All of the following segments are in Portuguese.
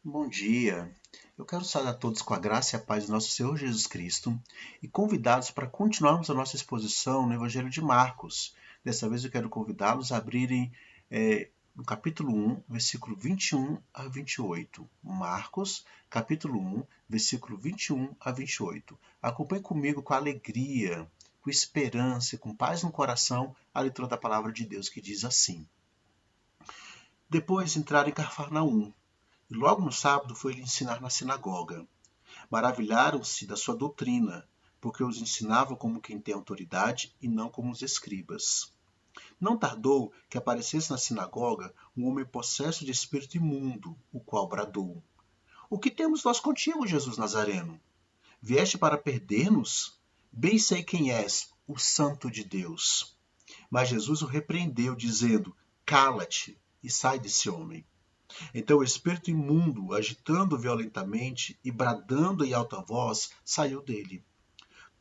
Bom dia. Eu quero saudar todos com a graça e a paz do nosso Senhor Jesus Cristo e convidá-los para continuarmos a nossa exposição no Evangelho de Marcos. Dessa vez eu quero convidá-los a abrirem no capítulo 1, versículo 21 a 28. Marcos, capítulo 1, versículo 21 a 28. Acompanhe comigo com alegria, com esperança e com paz no coração a leitura da palavra de Deus que diz assim. Depois entraram em Cafarnaum. E logo no sábado foi lhe ensinar na sinagoga. Maravilharam-se da sua doutrina, porque os ensinava como quem tem autoridade e não como os escribas. Não tardou que aparecesse na sinagoga um homem possesso de espírito imundo, o qual bradou: O que temos nós contigo, Jesus Nazareno? Vieste para perder-nos? Bem sei quem és, o Santo de Deus. Mas Jesus o repreendeu, dizendo: Cala-te e sai desse homem. Então o espírito imundo, agitando violentamente e bradando em alta voz, saiu dele.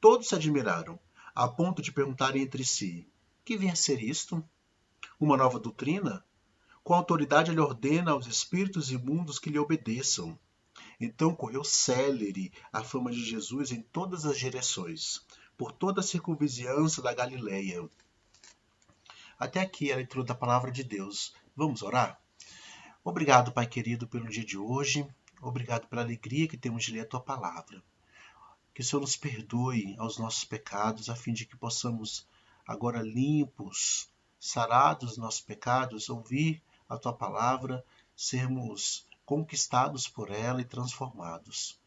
Todos se admiraram, a ponto de perguntarem entre si: Que vem a ser isto? Uma nova doutrina? Com autoridade ele ordena aos espíritos imundos que lhe obedeçam. Então correu célere a fama de Jesus em todas as direções, por toda a circunvizinhança da Galileia. Até aqui a leitura da palavra de Deus. Vamos orar? Obrigado, Pai querido, pelo dia de hoje. Obrigado pela alegria que temos de ler a Tua palavra. Que o Senhor nos perdoe aos nossos pecados, a fim de que possamos, agora limpos, sarados dos nossos pecados, ouvir a Tua palavra, sermos conquistados por ela e transformados.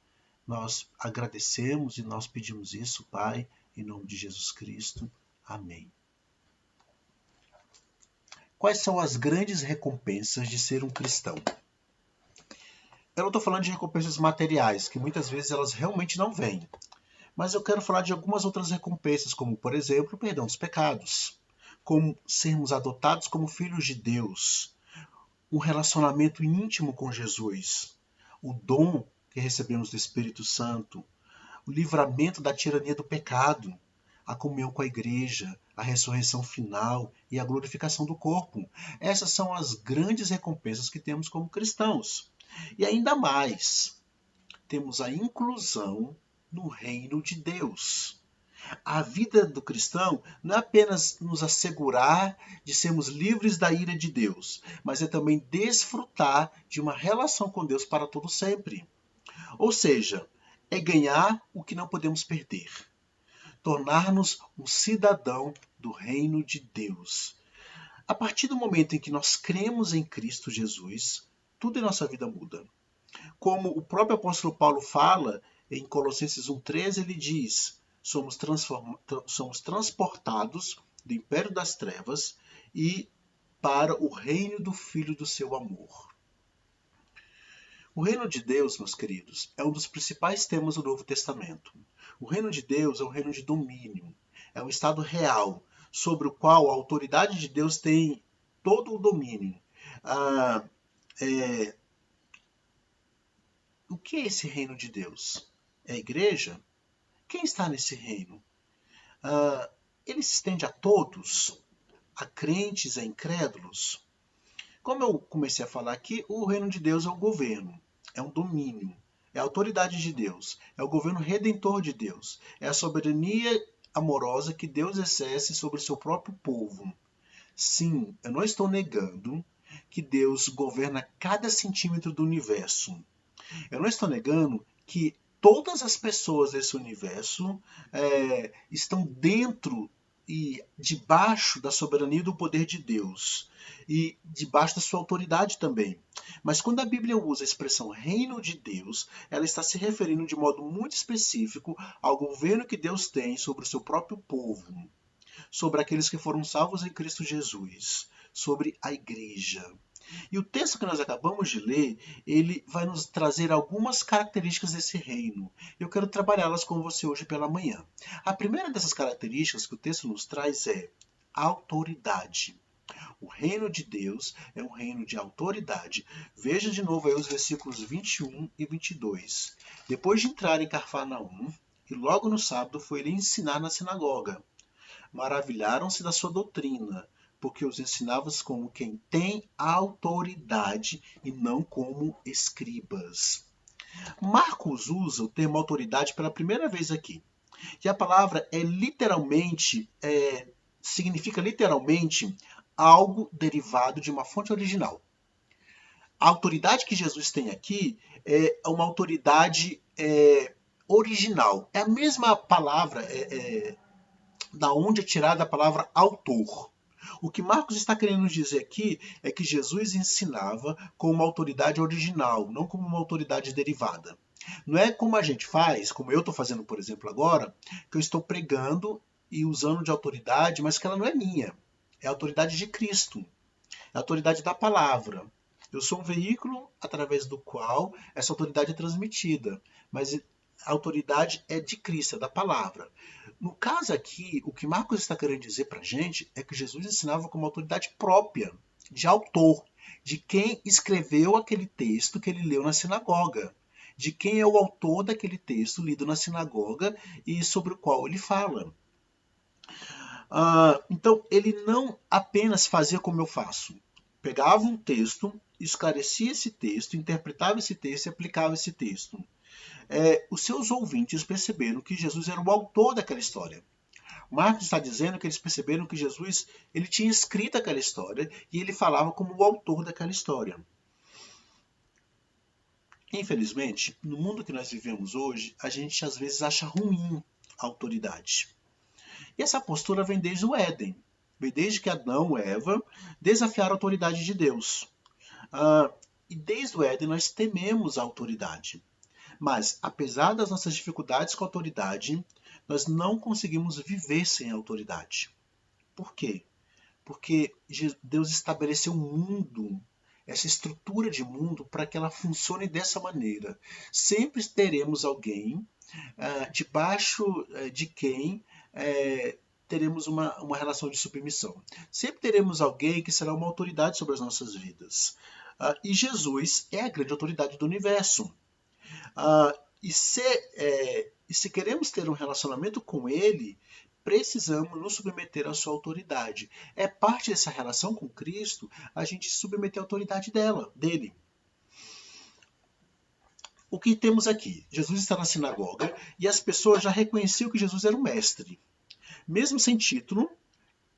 Nós agradecemos e nós pedimos isso, Pai, em nome de Jesus Cristo. Amém. Quais são as grandes recompensas de ser um cristão? Eu não estou falando de recompensas materiais, que muitas vezes elas realmente não vêm. Mas eu quero falar de algumas outras recompensas, como, por exemplo, o perdão dos pecados, como sermos adotados como filhos de Deus, um relacionamento íntimo com Jesus, o dom que recebemos do Espírito Santo, o livramento da tirania do pecado, a comunhão com a igreja, a ressurreição final e a glorificação do corpo. Essas são as grandes recompensas que temos como cristãos. E ainda mais, temos a inclusão no reino de Deus. A vida do cristão não é apenas nos assegurar de sermos livres da ira de Deus, mas é também desfrutar de uma relação com Deus para todo sempre. Ou seja, é ganhar o que não podemos perder. Tornar-nos um cidadão do reino de Deus. A partir do momento em que nós cremos em Cristo Jesus, tudo em nossa vida muda. Como o próprio apóstolo Paulo fala em Colossenses 1,13, ele diz: somos transportados do império das trevas e para o reino do Filho do seu amor. O reino de Deus, meus queridos, é um dos principais temas do Novo Testamento. O reino de Deus é um reino de domínio, é um estado real, sobre o qual a autoridade de Deus tem todo o domínio. O que é esse reino de Deus? É a igreja? Quem está nesse reino? Ele se estende a todos? A crentes, a incrédulos? Como eu comecei a falar aqui, o reino de Deus é o governo, é um domínio, é a autoridade de Deus, é o governo redentor de Deus, é a soberania amorosa que Deus exerce sobre o seu próprio povo. Sim, eu não estou negando que Deus governa cada centímetro do universo. Eu não estou negando que todas as pessoas desse universo estão dentro e debaixo da soberania e do poder de Deus e debaixo da sua autoridade também. Mas quando a Bíblia usa a expressão reino de Deus, ela está se referindo de modo muito específico ao governo que Deus tem sobre o seu próprio povo, sobre aqueles que foram salvos em Cristo Jesus, sobre a igreja. E o texto que nós acabamos de ler, ele vai nos trazer algumas características desse reino. Eu quero trabalhá-las com você hoje pela manhã. A primeira dessas características que o texto nos traz é autoridade. O reino de Deus é um reino de autoridade. Veja de novo aí os versículos 21 e 22. Depois de entrar em Cafarnaum, e logo no sábado foi ele ensinar na sinagoga. Maravilharam-se da sua doutrina, porque os ensinavas como quem tem autoridade e não como escribas. Marcos usa o termo autoridade pela primeira vez aqui. E a palavra significa literalmente algo derivado de uma fonte original. A autoridade que Jesus tem aqui é uma autoridade original. É a mesma palavra da onde é tirada a palavra autor. O que Marcos está querendo dizer aqui é que Jesus ensinava com uma autoridade original, não como uma autoridade derivada. Não é como a gente faz, como eu estou fazendo, por exemplo, agora, que eu estou pregando e usando de autoridade, mas que ela não é minha. É a autoridade de Cristo. É a autoridade da palavra. Eu sou um veículo através do qual essa autoridade é transmitida, mas a autoridade é de Cristo, é da palavra. No caso aqui, o que Marcos está querendo dizer para a gente é que Jesus ensinava com uma autoridade própria, de autor, de quem escreveu aquele texto que ele leu na sinagoga, de quem é o autor daquele texto lido na sinagoga e sobre o qual ele fala. Então, ele não apenas fazia como eu faço. Pegava um texto, esclarecia esse texto, interpretava esse texto e aplicava esse texto. Os seus ouvintes perceberam que Jesus era o autor daquela história. Marcos está dizendo que eles perceberam que Jesus ele tinha escrito aquela história e ele falava como o autor daquela história. Infelizmente, no mundo que nós vivemos hoje, a gente às vezes acha ruim a autoridade. E essa postura vem desde o Éden. Vem desde que Adão e Eva desafiaram a autoridade de Deus. E desde o Éden nós tememos a autoridade. Mas, apesar das nossas dificuldades com a autoridade, nós não conseguimos viver sem a autoridade. Por quê? Porque Deus estabeleceu um mundo, essa estrutura de mundo, para que ela funcione dessa maneira. Sempre teremos alguém debaixo de quem teremos uma relação de submissão. Sempre teremos alguém que será uma autoridade sobre as nossas vidas. E Jesus é a grande autoridade do universo. E se queremos ter um relacionamento com Ele, precisamos nos submeter à sua autoridade. É parte dessa relação com Cristo a gente submeter à autoridade dele. O que temos aqui? Jesus está na sinagoga e as pessoas já reconheciam que Jesus era o mestre. Mesmo sem título,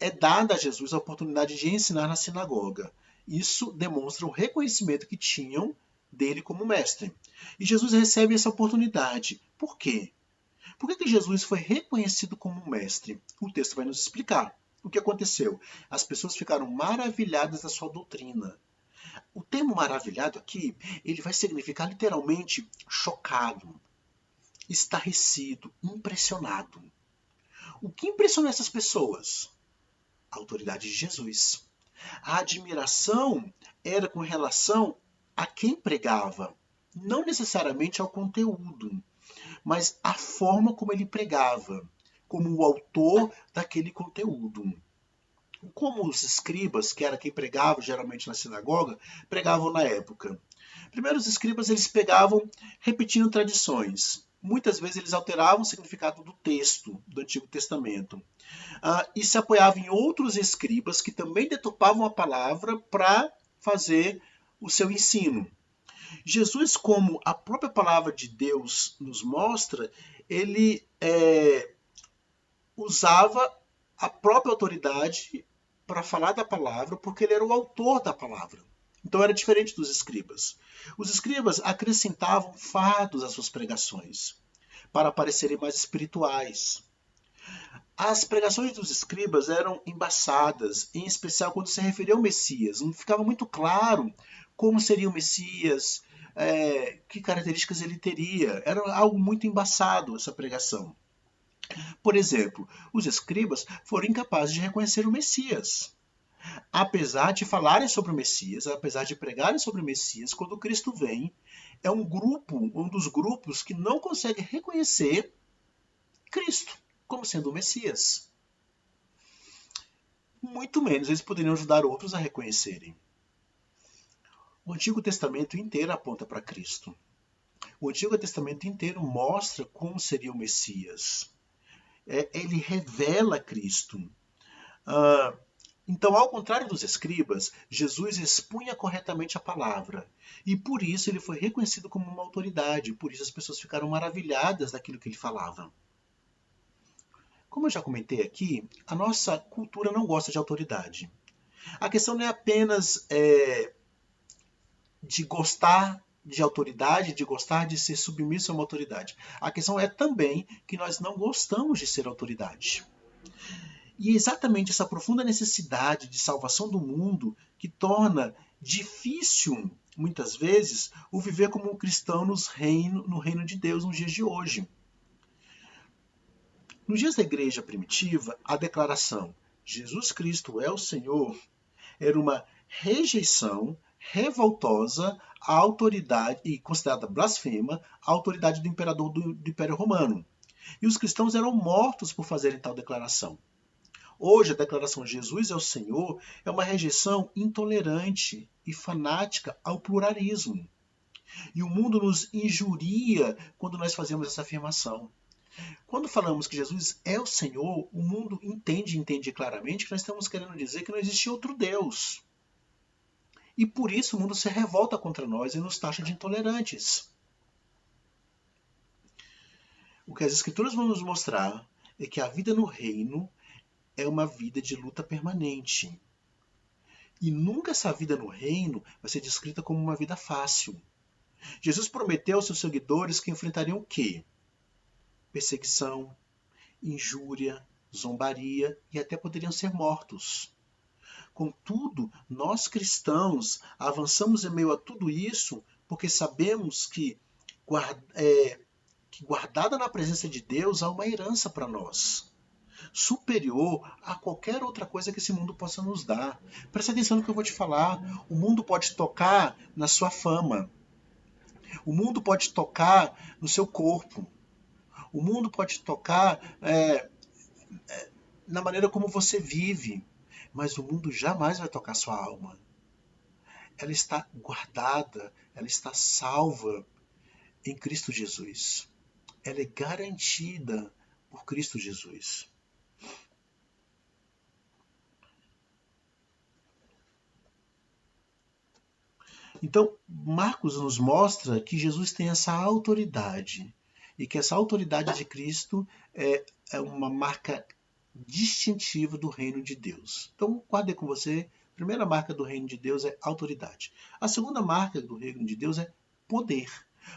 é dada a Jesus a oportunidade de ensinar na sinagoga. Isso demonstra o reconhecimento que tinham dele como mestre. E Jesus recebe essa oportunidade. Por quê? Por que Jesus foi reconhecido como mestre? O texto vai nos explicar. O que aconteceu? As pessoas ficaram maravilhadas da sua doutrina. O termo maravilhado aqui, ele vai significar literalmente chocado, estarrecido, impressionado. O que impressionou essas pessoas? A autoridade de Jesus. A admiração era com relação a quem pregava, não necessariamente ao conteúdo, mas a forma como ele pregava, como o autor daquele conteúdo. Como os escribas, que era quem pregava geralmente na sinagoga, pregavam na época. Primeiro, os escribas eles pegavam repetindo tradições. Muitas vezes eles alteravam o significado do texto do Antigo Testamento. E se apoiavam em outros escribas que também deturpavam a palavra para fazer o seu ensino. Jesus, como a própria palavra de Deus nos mostra, ele usava a própria autoridade para falar da palavra, porque ele era o autor da palavra. Então era diferente dos escribas. Os escribas acrescentavam fardos às suas pregações, para parecerem mais espirituais. As pregações dos escribas eram embaçadas, em especial quando se referia ao Messias. Não ficava muito claro como seria o Messias, que características ele teria. Era algo muito embaçado essa pregação. Por exemplo, os escribas foram incapazes de reconhecer o Messias. Apesar de falarem sobre o Messias, apesar de pregarem sobre o Messias, quando Cristo vem, é um dos grupos que não consegue reconhecer Cristo como sendo o Messias. Muito menos eles poderiam ajudar outros a reconhecerem. O Antigo Testamento inteiro aponta para Cristo. O Antigo Testamento inteiro mostra como seria o Messias. Ele revela Cristo. Então, ao contrário dos escribas, Jesus expunha corretamente a palavra. E por isso ele foi reconhecido como uma autoridade. Por isso as pessoas ficaram maravilhadas daquilo que ele falava. Como eu já comentei aqui, a nossa cultura não gosta de autoridade. A questão não é apenas de gostar de autoridade, de gostar de ser submisso a uma autoridade. A questão é também que nós não gostamos de ser autoridade. E é exatamente essa profunda necessidade de salvação do mundo que torna difícil, muitas vezes, o viver como um cristão no reino de Deus nos dias de hoje. Nos dias da igreja primitiva, a declaração Jesus Cristo é o Senhor era uma rejeição revoltosa à autoridade e considerada blasfema à autoridade do imperador do Império Romano. E os cristãos eram mortos por fazerem tal declaração. Hoje, a declaração Jesus é o Senhor é uma rejeição intolerante e fanática ao pluralismo. E o mundo nos injuria quando nós fazemos essa afirmação. Quando falamos que Jesus é o Senhor, o mundo entende claramente que nós estamos querendo dizer que não existe outro Deus. E por isso o mundo se revolta contra nós e nos taxa de intolerantes. O que as Escrituras vão nos mostrar é que a vida no reino é uma vida de luta permanente. E nunca essa vida no reino vai ser descrita como uma vida fácil. Jesus prometeu aos seus seguidores que enfrentariam o quê? Perseguição, injúria, zombaria e até poderiam ser mortos. Contudo, nós cristãos avançamos em meio a tudo isso porque sabemos que guardada na presença de Deus há uma herança para nós, superior a qualquer outra coisa que esse mundo possa nos dar. Presta atenção no que eu vou te falar. O mundo pode tocar na sua fama. O mundo pode tocar no seu corpo. O mundo pode tocar na maneira como você vive. Mas o mundo jamais vai tocar sua alma. Ela está guardada, ela está salva em Cristo Jesus. Ela é garantida por Cristo Jesus. Então, Marcos nos mostra que Jesus tem essa autoridade e que essa autoridade de Cristo é uma marca distintiva do reino de Deus. Então, guardei com você. A primeira marca do reino de Deus é autoridade. A segunda marca do reino de Deus é poder.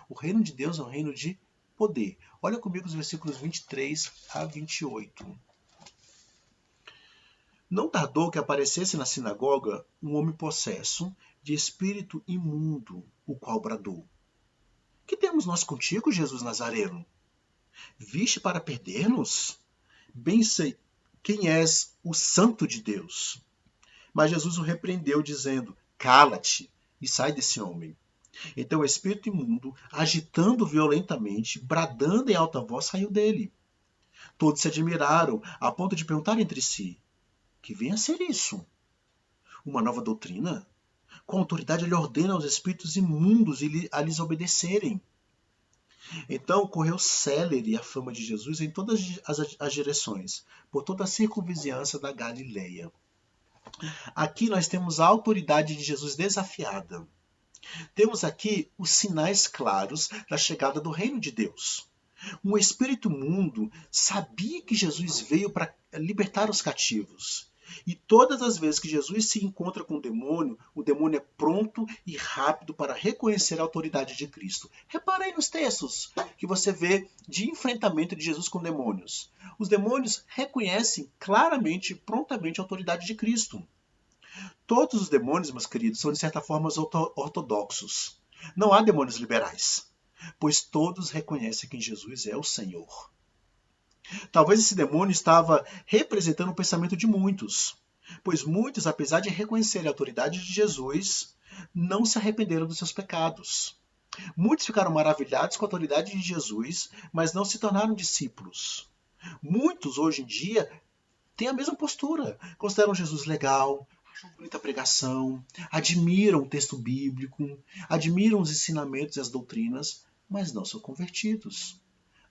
O reino de Deus é um reino de poder. Olha comigo os versículos 23 a 28. Não tardou que aparecesse na sinagoga um homem possesso de espírito imundo, o qual bradou: Que temos nós contigo, Jesus Nazareno? Viste para perder-nos? Bem sei quem és, o Santo de Deus. Mas Jesus o repreendeu, dizendo: Cala-te e sai desse homem. Então o espírito imundo, agitando violentamente, bradando em alta voz, saiu dele. Todos se admiraram, a ponto de perguntar entre si: Que vem a ser isso? Uma nova doutrina? Com autoridade ele ordena aos espíritos imundos a lhes obedecerem. Então correu célere a fama de Jesus em todas as direções, por toda a circunvizinhança da Galileia. Aqui nós temos a autoridade de Jesus desafiada. Temos aqui os sinais claros da chegada do reino de Deus. Um espírito imundo sabia que Jesus veio para libertar os cativos. E todas as vezes que Jesus se encontra com o demônio é pronto e rápido para reconhecer a autoridade de Cristo. Repara aí nos textos que você vê de enfrentamento de Jesus com demônios. Os demônios reconhecem claramente e prontamente a autoridade de Cristo. Todos os demônios, meus queridos, são de certa forma ortodoxos. Não há demônios liberais, pois todos reconhecem que Jesus é o Senhor. Talvez esse demônio estava representando o pensamento de muitos, pois muitos, apesar de reconhecerem a autoridade de Jesus, não se arrependeram dos seus pecados. Muitos ficaram maravilhados com a autoridade de Jesus, mas não se tornaram discípulos. Muitos, hoje em dia, têm a mesma postura, consideram Jesus legal, acham bonita a pregação, admiram o texto bíblico, admiram os ensinamentos e as doutrinas, mas não são convertidos.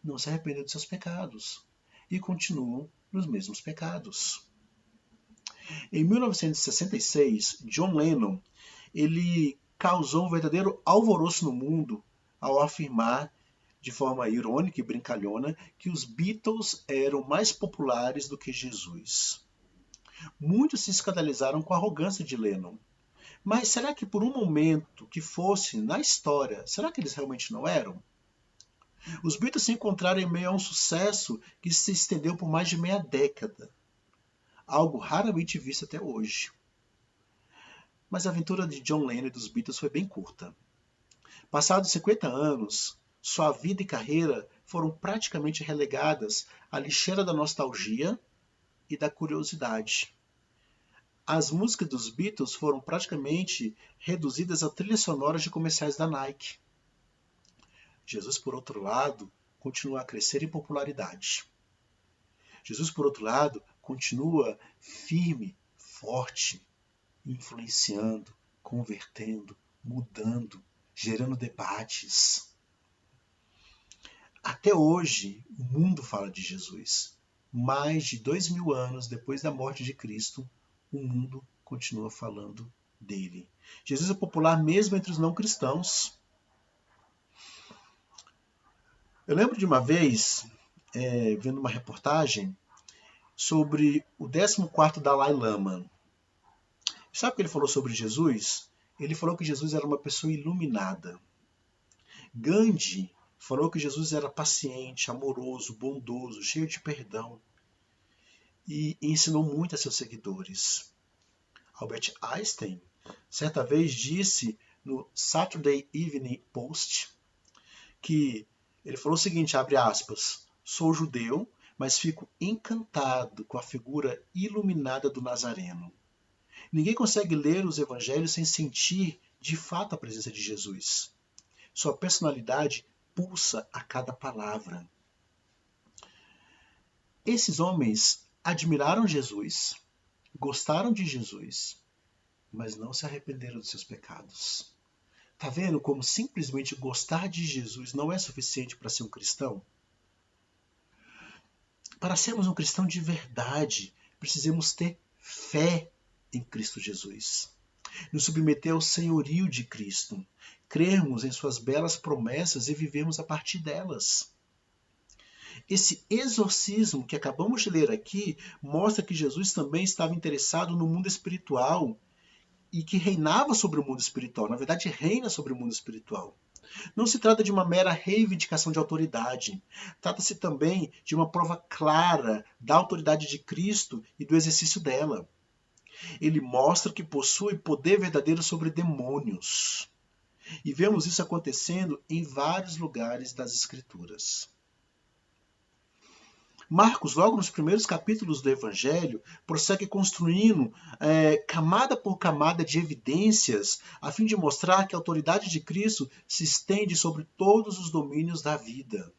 Não se arrependem de seus pecados e continuam nos mesmos pecados. Em 1966, John Lennon ele causou um verdadeiro alvoroço no mundo ao afirmar, de forma irônica e brincalhona, que os Beatles eram mais populares do que Jesus. Muitos se escandalizaram com a arrogância de Lennon. Mas será que por um momento que fosse na história, será que eles realmente não eram? Os Beatles se encontraram em meio a um sucesso que se estendeu por mais de meia década, algo raramente visto até hoje. Mas a aventura de John Lennon e dos Beatles foi bem curta. Passados 50 anos, sua vida e carreira foram praticamente relegadas à lixeira da nostalgia e da curiosidade. As músicas dos Beatles foram praticamente reduzidas a trilhas sonoras de comerciais da Nike. Jesus, por outro lado, continua a crescer em popularidade. Jesus, por outro lado, continua firme, forte, influenciando, convertendo, mudando, gerando debates. Até hoje, o mundo fala de Jesus. Mais de 2000 anos depois da morte de Cristo, o mundo continua falando dele. Jesus é popular mesmo entre os não cristãos. Eu lembro de uma vez, vendo uma reportagem sobre o 14º Dalai Lama. Sabe o que ele falou sobre Jesus? Ele falou que Jesus era uma pessoa iluminada. Gandhi falou que Jesus era paciente, amoroso, bondoso, cheio de perdão. E ensinou muito a seus seguidores. Albert Einstein, certa vez, disse no Saturday Evening Post que ele falou o seguinte, abre aspas, sou judeu, mas fico encantado com a figura iluminada do Nazareno. Ninguém consegue ler os evangelhos sem sentir de fato a presença de Jesus. Sua personalidade pulsa a cada palavra. Esses homens admiraram Jesus, gostaram de Jesus, mas não se arrependeram dos seus pecados. Tá vendo como simplesmente gostar de Jesus não é suficiente para ser um cristão? Para sermos um cristão de verdade, precisamos ter fé em Cristo Jesus. Nos submeter ao senhorio de Cristo, crermos em suas belas promessas e vivermos a partir delas. Esse exorcismo que acabamos de ler aqui mostra que Jesus também estava interessado no mundo espiritual e que reinava sobre o mundo espiritual. Na verdade, reina sobre o mundo espiritual. Não se trata de uma mera reivindicação de autoridade. Trata-se também de uma prova clara da autoridade de Cristo e do exercício dela. Ele mostra que possui poder verdadeiro sobre demônios. E vemos isso acontecendo em vários lugares das Escrituras. Marcos, logo nos primeiros capítulos do Evangelho, prossegue construindo camada por camada de evidências a fim de mostrar que a autoridade de Cristo se estende sobre todos os domínios da vida.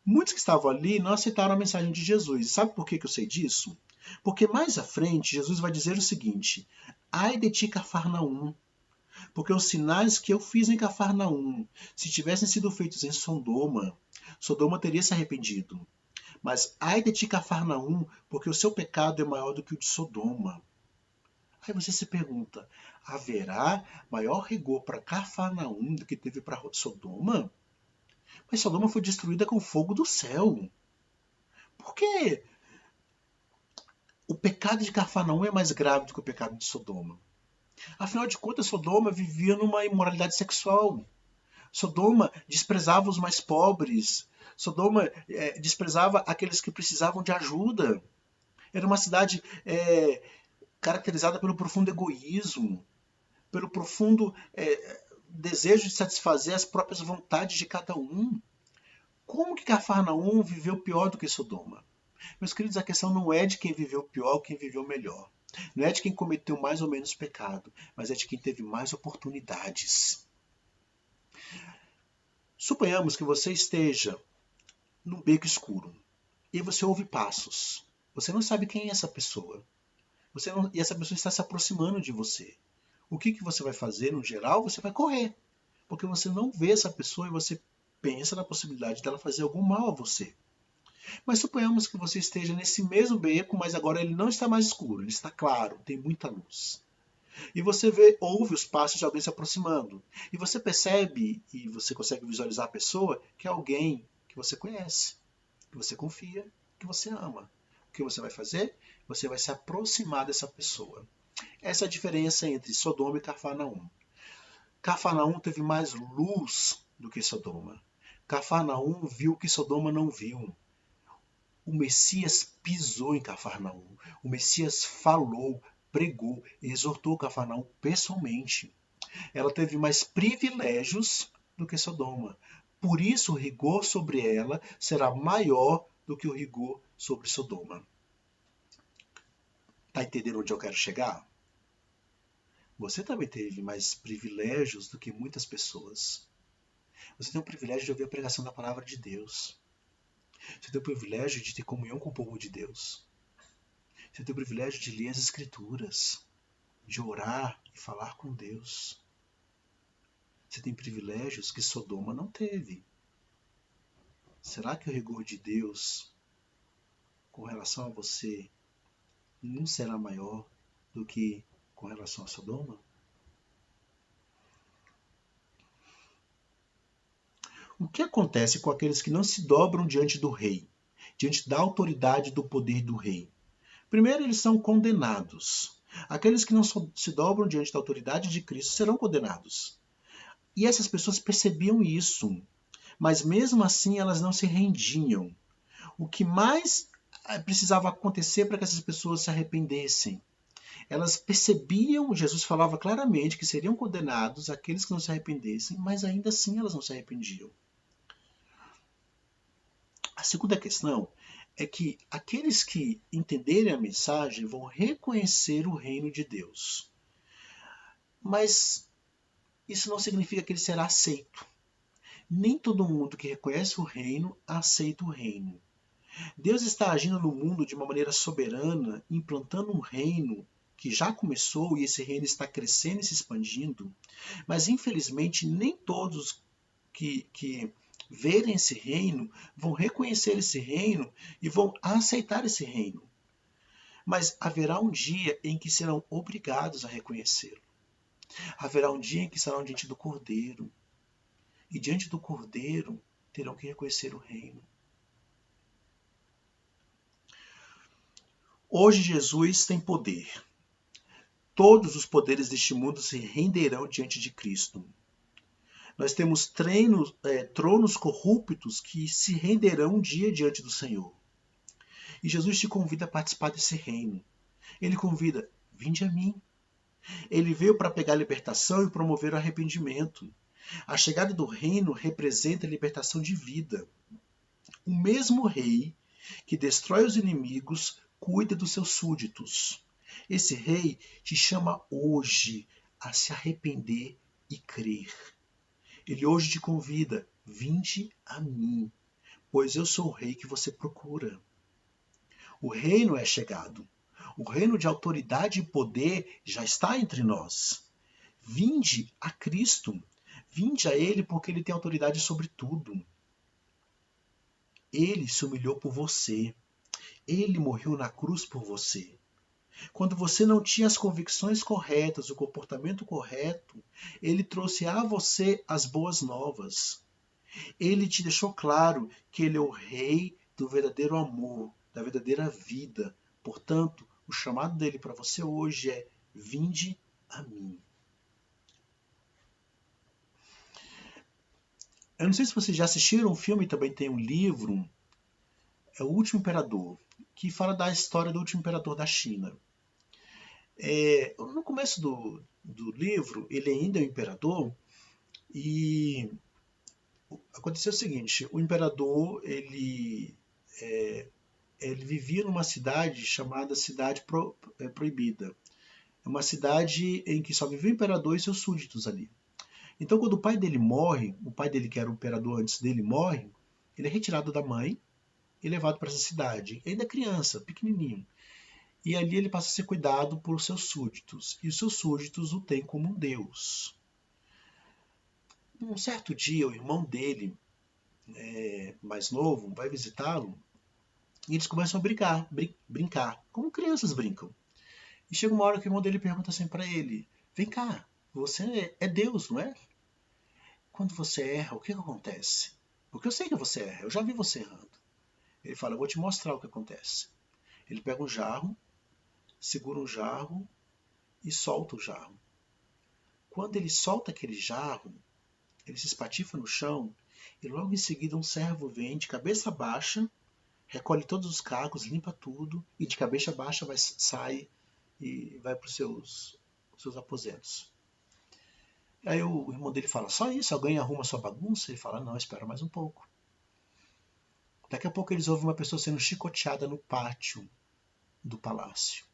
Muitos que estavam ali não aceitaram a mensagem de Jesus. E sabe por que eu sei disso? Porque mais à frente Jesus vai dizer o seguinte, ai de ti, Cafarnaum, porque os sinais que eu fiz em Cafarnaum, se tivessem sido feitos em Sodoma, Sodoma teria se arrependido. Mas ai de ti, Cafarnaum, porque o seu pecado é maior do que o de Sodoma. Aí você se pergunta, haverá maior rigor para Cafarnaum do que teve para Sodoma? Mas Sodoma foi destruída com o fogo do céu. Por que o pecado de Cafarnaum é mais grave do que o pecado de Sodoma? Afinal de contas, Sodoma vivia numa imoralidade sexual. Sodoma desprezava os mais pobres. Sodoma desprezava aqueles que precisavam de ajuda. Era uma cidade caracterizada pelo profundo egoísmo, pelo profundo desejo de satisfazer as próprias vontades de cada um. Como que Cafarnaum viveu pior do que Sodoma? Meus queridos, a questão não é de quem viveu pior ou quem viveu melhor. Não é de quem cometeu mais ou menos pecado, mas é de quem teve mais oportunidades. Suponhamos que você esteja num beco escuro e você ouve passos. Você não sabe quem é essa pessoa. E essa pessoa está se aproximando de você. O que você vai fazer, no geral? Você vai correr. Porque você não vê essa pessoa e você pensa na possibilidade dela fazer algum mal a você. Mas suponhamos que você esteja nesse mesmo beco, mas agora ele não está mais escuro, ele está claro, tem muita luz. E você ouve os passos de alguém se aproximando. E você percebe, e você consegue visualizar a pessoa, que é alguém que você conhece, que você confia, que você ama. O que você vai fazer? Você vai se aproximar dessa pessoa. Essa é a diferença entre Sodoma e Cafarnaum. Cafarnaum teve mais luz do que Sodoma. Cafarnaum viu o que Sodoma não viu. O Messias pisou em Cafarnaum. O Messias falou, pregou, exortou Cafarnaum pessoalmente. Ela teve mais privilégios do que Sodoma. Por isso, o rigor sobre ela será maior do que o rigor sobre Sodoma. Está entendendo onde eu quero chegar? Você também teve mais privilégios do que muitas pessoas. Você tem o privilégio de ouvir a pregação da palavra de Deus. Você tem o privilégio de ter comunhão com o povo de Deus. Você tem o privilégio de ler as Escrituras, de orar e falar com Deus. Você tem privilégios que Sodoma não teve. Será que o rigor de Deus com relação a você não será maior do que com relação a Sodoma? O que acontece com aqueles que não se dobram diante do rei, diante da autoridade do poder do rei? Primeiro, eles são condenados. Aqueles que não se dobram diante da autoridade de Cristo serão condenados. E essas pessoas percebiam isso, mas mesmo assim elas não se rendiam. O que mais precisava acontecer para que essas pessoas se arrependessem? Elas percebiam, Jesus falava claramente que seriam condenados aqueles que não se arrependessem, mas ainda assim elas não se arrependiam. A segunda questão é que aqueles que entenderem a mensagem vão reconhecer o reino de Deus. Mas isso não significa que ele será aceito. Nem todo mundo que reconhece o reino aceita o reino. Deus está agindo no mundo de uma maneira soberana, implantando um reino que já começou e esse reino está crescendo e se expandindo, mas infelizmente nem todos que verem esse reino vão reconhecer esse reino e vão aceitar esse reino. Mas haverá um dia em que serão obrigados a reconhecê-lo. Haverá um dia em que estarão diante do Cordeiro. E diante do Cordeiro terão que reconhecer o reino. Hoje Jesus tem poder. Todos os poderes deste mundo se renderão diante de Cristo. Nós temos tronos corruptos que se renderão um dia diante do Senhor. E Jesus te convida a participar desse reino. Ele convida, vinde a mim. Ele veio para pegar a libertação e promover o arrependimento. A chegada do reino representa a libertação de vida. O mesmo rei que destrói os inimigos cuida dos seus súditos. Esse rei te chama hoje a se arrepender e crer. Ele hoje te convida, vinde a mim, pois eu sou o rei que você procura. O reino é chegado. O reino de autoridade e poder já está entre nós. Vinde a Cristo. Vinde a Ele porque Ele tem autoridade sobre tudo. Ele se humilhou por você. Ele morreu na cruz por você. Quando você não tinha as convicções corretas, o comportamento correto, Ele trouxe a você as boas novas. Ele te deixou claro que Ele é o Rei do verdadeiro amor, da verdadeira vida. Portanto, o chamado dele para você hoje é: vinde a mim. Eu não sei se vocês já assistiram um filme, também tem um livro, é O Último Imperador, que fala da história do último imperador da China. No começo do livro, ele ainda é um imperador e aconteceu o seguinte: o imperador ele vivia numa cidade chamada Cidade Proibida. É uma cidade em que só vivia o imperador e seus súditos ali. Então, quando o pai dele morre, o pai dele, que era o imperador antes dele, morre, ele é retirado da mãe e levado para essa cidade. Ainda criança, pequenininho. E ali ele passa a ser cuidado por seus súditos. E os seus súditos o têm como um deus. Um certo dia, o irmão dele, mais novo, vai visitá-lo E eles começam a brincar, como crianças brincam. E chega uma hora que o irmão dele pergunta assim para ele: vem cá, você é Deus, não é? Quando você erra, o que acontece? Porque eu sei que você erra, eu já vi você errando. Ele fala: eu vou te mostrar o que acontece. Ele pega um jarro, segura um jarro e solta o jarro. Quando ele solta aquele jarro, ele se espatifa no chão e logo em seguida um servo vem de cabeça baixa, recolhe todos os cacos, limpa tudo e de cabeça baixa sai e vai para os seus aposentos. Aí o irmão dele fala: só isso? Alguém arruma sua bagunça? Ele fala: não, espera mais um pouco. Daqui a pouco eles ouvem uma pessoa sendo chicoteada no pátio do palácio.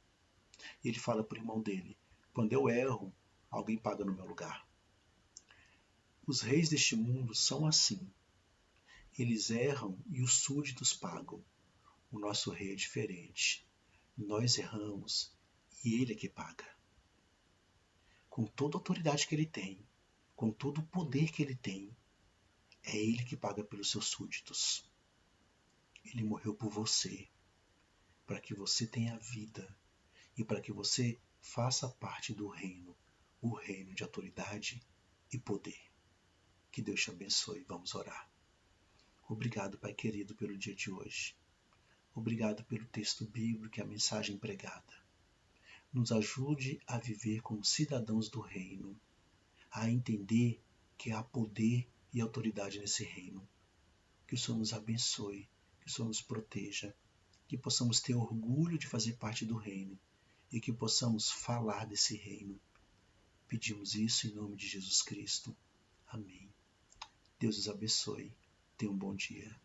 E ele fala para o irmão dele: quando eu erro, alguém paga no meu lugar. Os reis deste mundo são assim. Eles erram e os súditos pagam. O nosso rei é diferente. Nós erramos e ele é que paga. Com toda a autoridade que ele tem, com todo o poder que ele tem, é ele que paga pelos seus súditos. Ele morreu por você, para que você tenha vida e para que você faça parte do reino, o reino de autoridade e poder. Que Deus te abençoe. Vamos orar. Obrigado, Pai querido, pelo dia de hoje. Obrigado pelo texto bíblico e a mensagem pregada. Nos ajude a viver como cidadãos do reino, a entender que há poder e autoridade nesse reino. Que o Senhor nos abençoe, que o Senhor nos proteja, que possamos ter orgulho de fazer parte do reino e que possamos falar desse reino. Pedimos isso em nome de Jesus Cristo. Amém. Deus os abençoe. Tenha um bom dia.